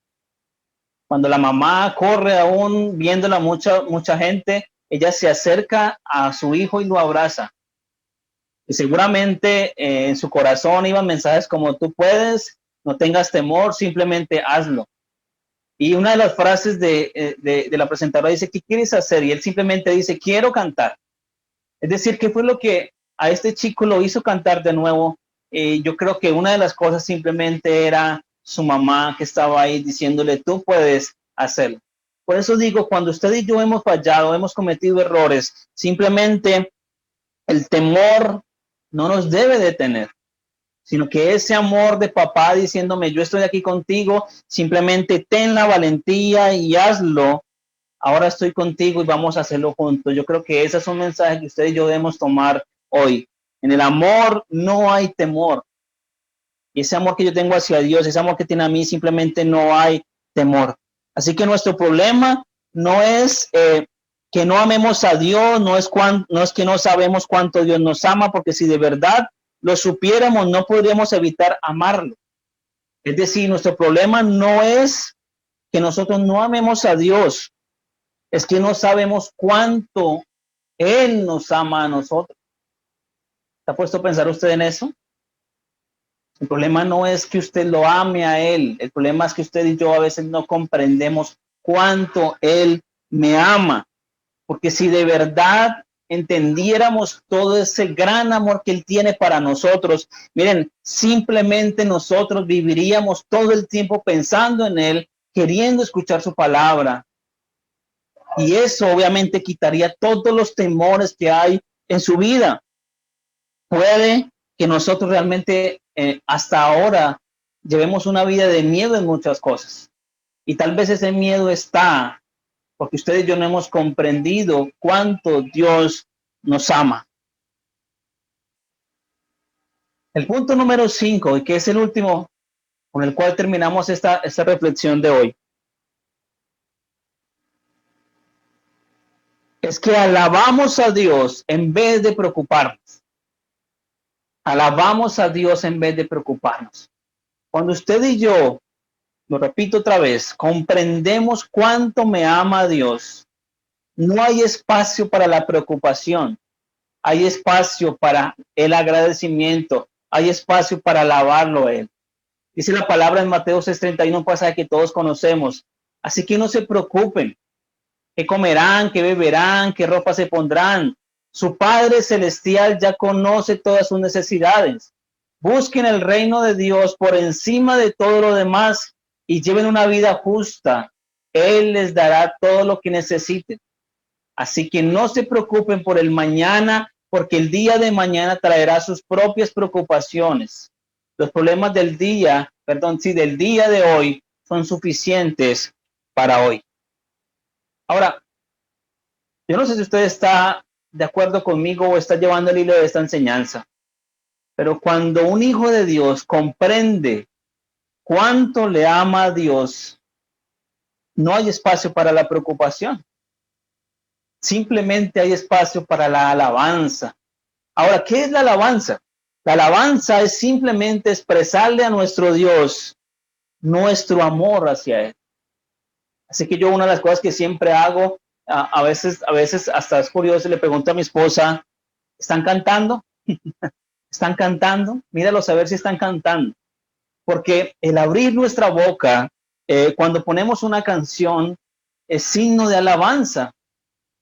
cuando la mamá corre aún viéndola mucha gente, ella se acerca a su hijo y lo abraza. Y seguramente en su corazón iban mensajes como tú puedes, no tengas temor, simplemente hazlo. Y una de las frases de la presentadora dice, ¿qué quieres hacer? Y él simplemente dice, quiero cantar. Es decir, ¿qué fue lo que a este chico lo hizo cantar de nuevo? Yo creo que una de las cosas simplemente era su mamá que estaba ahí diciéndole, tú puedes hacerlo. Por eso digo, cuando usted y yo hemos fallado, hemos cometido errores, simplemente el temor no nos debe detener, sino que ese amor de papá diciéndome, yo estoy aquí contigo, simplemente ten la valentía y hazlo. Ahora estoy contigo y vamos a hacerlo juntos. Yo creo que ese es un mensaje que usted y yo debemos tomar hoy. En el amor no hay temor. Y ese amor que yo tengo hacia Dios, ese amor que tiene a mí, simplemente no hay temor. Así que nuestro problema no es que no amemos a Dios, no es que no sabemos cuánto Dios nos ama, porque si de verdad lo supiéramos, no podríamos evitar amarlo. Es decir, nuestro problema no es que nosotros no amemos a Dios, es que no sabemos cuánto Él nos ama a nosotros. ¿Se ha puesto a pensar usted en eso? El problema no es que usted lo ame a Él, el problema es que usted y yo a veces no comprendemos cuánto Él me ama, porque si de verdad entendiéramos todo ese gran amor que Él tiene para nosotros, miren, simplemente nosotros viviríamos todo el tiempo pensando en Él, queriendo escuchar su palabra, y eso obviamente quitaría todos los temores que hay en su vida. Puede que nosotros realmente hasta ahora llevemos una vida de miedo en muchas cosas. Y tal vez ese miedo está porque ustedes y yo no hemos comprendido cuánto Dios nos ama. El punto número 5, y que es el último con el cual terminamos esta reflexión de hoy, es que alabamos a Dios en vez de preocuparnos. Alabamos a Dios en vez de preocuparnos. Cuando usted y yo, lo repito otra vez, comprendemos cuánto me ama Dios, no hay espacio para la preocupación, hay espacio para el agradecimiento, hay espacio para alabarlo a Él. Dice la palabra en Mateo 6:31, un pasaje que todos conocemos. Así que no se preocupen, qué comerán, qué beberán, qué ropa se pondrán. Su Padre Celestial ya conoce todas sus necesidades. Busquen el reino de Dios por encima de todo lo demás y lleven una vida justa. Él les dará todo lo que necesiten. Así que no se preocupen por el mañana, porque el día de mañana traerá sus propias preocupaciones. Los problemas del día de hoy son suficientes para hoy. Ahora, yo no sé si usted está de acuerdo conmigo o está llevando el hilo de esta enseñanza, pero cuando un hijo de Dios comprende cuánto le ama a Dios, no hay espacio para la preocupación. Simplemente hay espacio para la alabanza. Ahora, ¿qué es la alabanza? La alabanza es simplemente expresarle a nuestro Dios nuestro amor hacia Él. Así que yo una de las cosas que siempre hago, a veces hasta es curioso, le pregunto a mi esposa, ¿están cantando? ¿Están cantando? Míralos a ver si están cantando. Porque el abrir nuestra boca, cuando ponemos una canción, es signo de alabanza.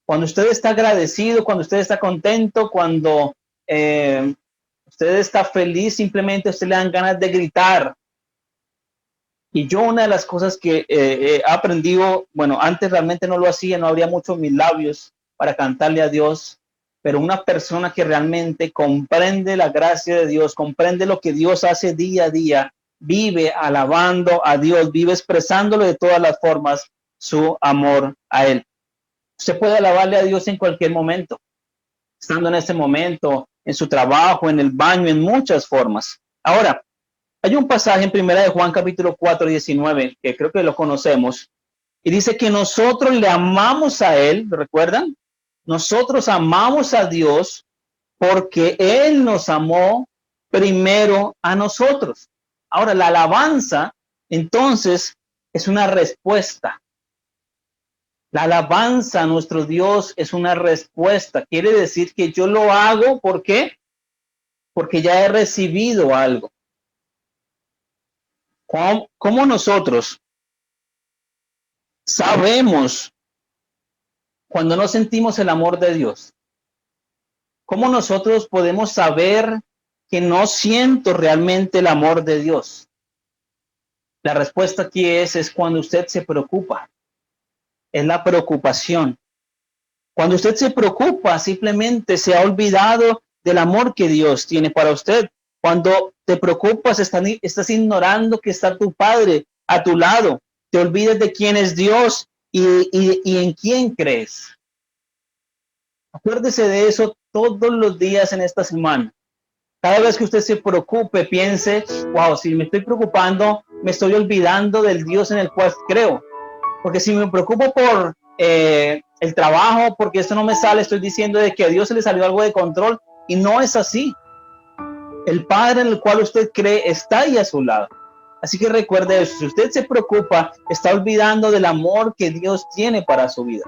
Cuando usted está agradecido, cuando usted está contento, cuando usted está feliz, simplemente usted le dan ganas de gritar. Y yo una de las cosas que he aprendido, bueno, antes realmente no lo hacía, no abría mucho mis labios para cantarle a Dios, pero una persona que realmente comprende la gracia de Dios, comprende lo que Dios hace día a día, vive alabando a Dios, vive expresándole de todas las formas su amor a Él. Usted puede alabarle a Dios en cualquier momento, estando en este momento, en su trabajo, en el baño, en muchas formas. Ahora, hay un pasaje en 1 de Juan capítulo 4:19, que creo que lo conocemos, y dice que nosotros le amamos a Él, ¿recuerdan? Nosotros amamos a Dios porque Él nos amó primero a nosotros. Ahora, la alabanza, entonces, es una respuesta. La alabanza a nuestro Dios es una respuesta. Quiere decir que yo lo hago, ¿por qué? Porque ya he recibido algo. ¿Cómo nosotros sabemos cuando no sentimos el amor de Dios? ¿Cómo nosotros podemos saber que no siento realmente el amor de Dios? La respuesta aquí es cuando usted se preocupa. Es la preocupación. Cuando usted se preocupa, simplemente se ha olvidado del amor que Dios tiene para usted. Cuando te preocupas, estás ignorando que está tu Padre a tu lado. Te olvidas de quién es Dios y en quién crees. Acuérdese de eso todos los días en esta semana. Cada vez que usted se preocupe, piense, wow, si me estoy preocupando, me estoy olvidando del Dios en el cual creo. Porque si me preocupo por el trabajo, porque esto no me sale, estoy diciendo de que a Dios se le salió algo de control, y no es así. El Padre en el cual usted cree está ahí a su lado. Así que recuerde eso, si usted se preocupa, está olvidando del amor que Dios tiene para su vida.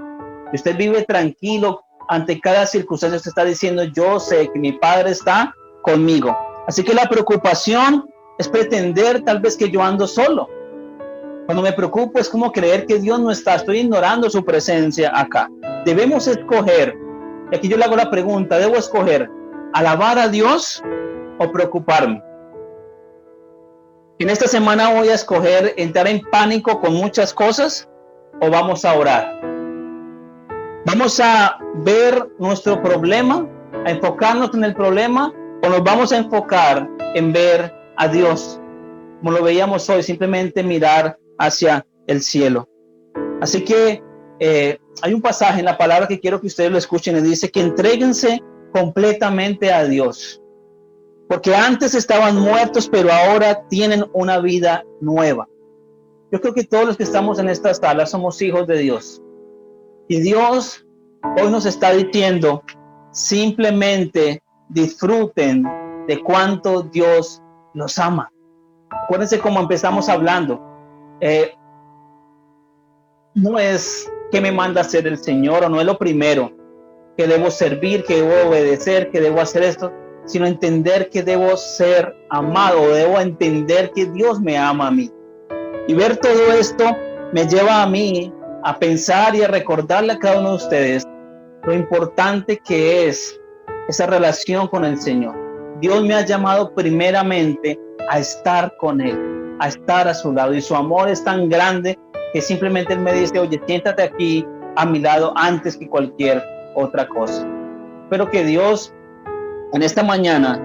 Si usted vive tranquilo ante cada circunstancia, usted está diciendo, yo sé que mi Padre está conmigo. Así que la preocupación es pretender tal vez que yo ando solo. Cuando me preocupo es como creer que Dios no está, estoy ignorando su presencia acá. Debemos escoger, y aquí yo le hago la pregunta, ¿debo escoger alabar a Dios o preocuparme? En esta semana voy a escoger entrar en pánico con muchas cosas o vamos a orar. Vamos a ver nuestro problema, a enfocarnos en el problema, o nos vamos a enfocar en ver a Dios, como lo veíamos hoy, simplemente mirar hacia el cielo. Así que hay un pasaje en la palabra que quiero que ustedes lo escuchen y dice que entréguense completamente a Dios, porque antes estaban muertos, pero ahora tienen una vida nueva. Yo creo que todos los que estamos en esta sala somos hijos de Dios. Y Dios hoy nos está diciendo, simplemente disfruten de cuánto Dios los ama. Acuérdense cómo empezamos hablando. No es qué me manda a hacer el Señor, o no es lo primero, que debo servir, que debo obedecer, que debo hacer esto, sino entender que debo ser amado, debo entender que Dios me ama a mí. Y ver todo esto me lleva a mí a pensar y a recordarle a cada uno de ustedes lo importante que es esa relación con el Señor. Dios me ha llamado primeramente a estar con Él, a estar a su lado, y su amor es tan grande que simplemente Él me dice, oye, siéntate aquí a mi lado antes que cualquier otra cosa. Espero que Dios en esta mañana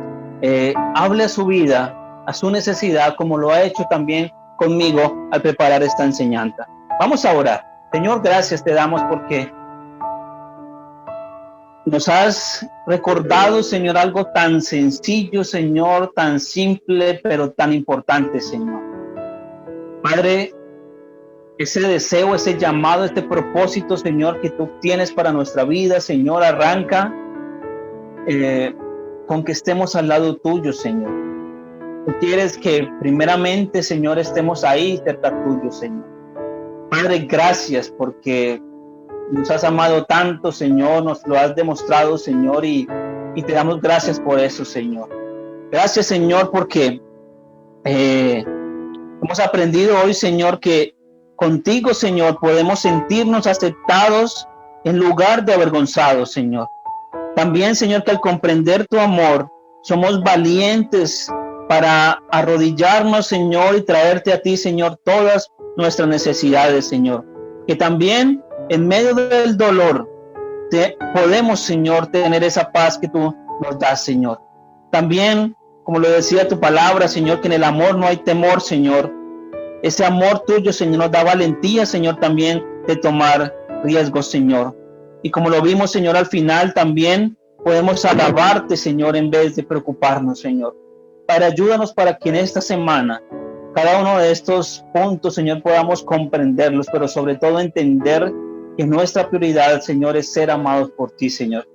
hable a su vida, a su necesidad, como lo ha hecho también conmigo al preparar esta enseñanza. Vamos a orar. Señor, gracias te damos porque nos has recordado, Señor, algo tan sencillo, Señor, tan simple, pero tan importante, Señor. Padre, ese deseo, ese llamado, este propósito, Señor, que tú tienes para nuestra vida, Señor, arranca con que estemos al lado tuyo, Señor. Tú quieres que primeramente, Señor, estemos ahí cerca tuyo, Señor. Padre, gracias porque nos has amado tanto, Señor, nos lo has demostrado, Señor, y te damos gracias por eso, Señor. Gracias, Señor, porque hemos aprendido hoy, Señor, que contigo, Señor, podemos sentirnos aceptados en lugar de avergonzados, Señor. También, Señor, que al comprender tu amor, somos valientes para arrodillarnos, Señor, y traerte a ti, Señor, todas nuestras necesidades, Señor. Que también en medio del dolor podemos, Señor, tener esa paz que tú nos das, Señor. También, como lo decía tu palabra, Señor, que en el amor no hay temor, Señor. Ese amor tuyo, Señor, nos da valentía, Señor, también de tomar riesgos, Señor. Y como lo vimos, Señor, al final también podemos alabarte, Señor, en vez de preocuparnos, Señor. Padre, ayúdanos para que en esta semana cada uno de estos puntos, Señor, podamos comprenderlos, pero sobre todo entender que nuestra prioridad, Señor, es ser amados por ti, Señor.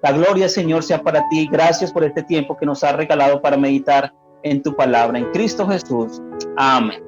La gloria, Señor, sea para ti. Gracias por este tiempo que nos has regalado para meditar en tu palabra. En Cristo Jesús. Amén.